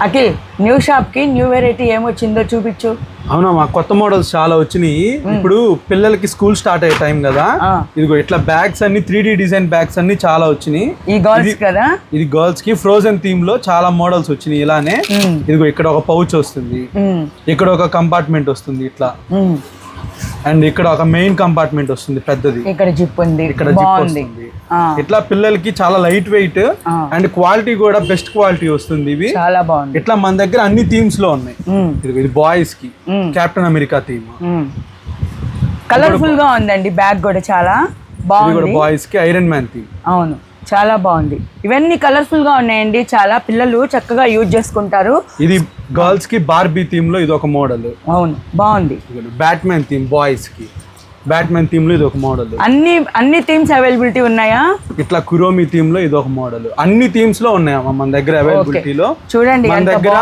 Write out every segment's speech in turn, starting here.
Akhil, new shop కి new variety ఏమొచ్చిందో చూపించు. అవునా, మా కొత్త మోడల్స్ చాలా వచ్చినాయి. ఇప్పుడు పిల్లలకి స్కూల్ స్టార్ట్ అయ్యే టైం కదా, ఇదిగో ఇట్లా బ్యాగ్స్ అన్ని 3D డిజైన్ బ్యాగ్స్ అన్ని చాలా వచ్చినాయి. ఈ గర్ల్స్ కదా, ఇది గర్ల్స్ కి ఫ్రోజన్ థీమ్ లో చాలా మోడల్స్ వచ్చినాయి. ఇలానే ఇదిగో ఇక్కడ ఒక పౌచ్ వస్తుంది, ఇక్కడ ఒక కంపార్ట్మెంట్ వస్తుంది ఇట్లా, అండ్ ఇక్కడ ఒక మెయిన్ కంపార్ట్మెంట్ వస్తుంది పెద్దది, ఇక్కడ జిప్ ఉంది, ఇక్కడ జిప్ వస్తుంది. ఇట్లా పిల్లలకి చాలా లైట్ వెయిట్ అండ్ క్వాలిటీ కూడా బెస్ట్ క్వాలిటీ వస్తుంది. ఇవి చాలా బాగుంది. ఇట్లా మన దగ్గర అన్ని థీమ్స్ లో ఉన్నాయి. ఇది బాయ్స్ కి కెప్టెన్ అమెరికా థీమ్, కలర్ఫుల్ గా ఉందండి. బ్యాగ్ కూడా చాలా బాగుంది. బాయ్స్ కి ఐరన్ మ్యాన్ థీమ్. అవును, చాలా బాగుంది. ఇవన్నీ కలర్ఫుల్ గా ఉన్నాయండి, చాలా పిల్లలు చక్కగా యూజ్ చేసుకుంటారు. ఇది గర్ల్స్ కి బార్బీ థీమ్ లో ఇది ఒక మోడల్. అవును, బాగుంది. బ్యాట్మెన్ థీమ్, బాయ్స్ కి బ్యాట్మెన్ థీమ్ లో ఇది ఒక మోడల్. అన్ని థీమ్స్ అవైలబిలిటీ ఉన్నాయా? ఇట్లా కురోమి థీమ్ లో ఇది ఒక మోడల్. అన్ని థీమ్స్ లో ఉన్నాయమ్మా మన దగ్గర అవైలబిలిటీలో. చూడండి మన దగ్గర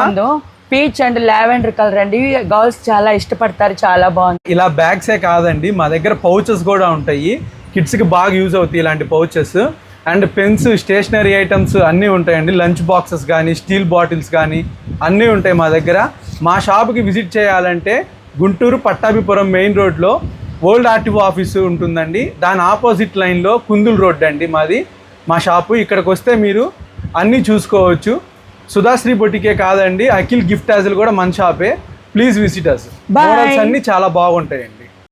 పీచ్ అండ్ లావెండర్ కలర్ అండి, గర్ల్స్ చాలా ఇష్టపడతారు, చాలా బాగుంది. ఇలా బ్యాగ్సే కాదండి, మా దగ్గర పౌచెస్ కూడా ఉంటాయి. కిడ్స్ కి బాగా యూజ్ అవుతాయి ఇలాంటి pouches. And pens, stationery items అన్నీ ఉంటాయండి. లంచ్ బాక్సెస్ కానీ, స్టీల్ బాటిల్స్ కానీ అన్నీ ఉంటాయి మా దగ్గర. మా షాప్కి విజిట్ చేయాలంటే గుంటూరు పట్టాభిపురం మెయిన్ రోడ్లో ఓల్డ్ ఆర్టీఓ ఆఫీసు ఉంటుందండి. దాని ఆపోజిట్ లైన్లో కుందుల్ రోడ్ అండి మాది, మా షాపు. ఇక్కడికి వస్తే మీరు అన్నీ చూసుకోవచ్చు. సుధాశ్రీ బొటికే కాదండి, అఖిల్ గిఫ్ట్ హాజల్ కూడా మన షాపే. Please visit us. మోడల్స్ అన్నీ చాలా బాగుంటాయండి.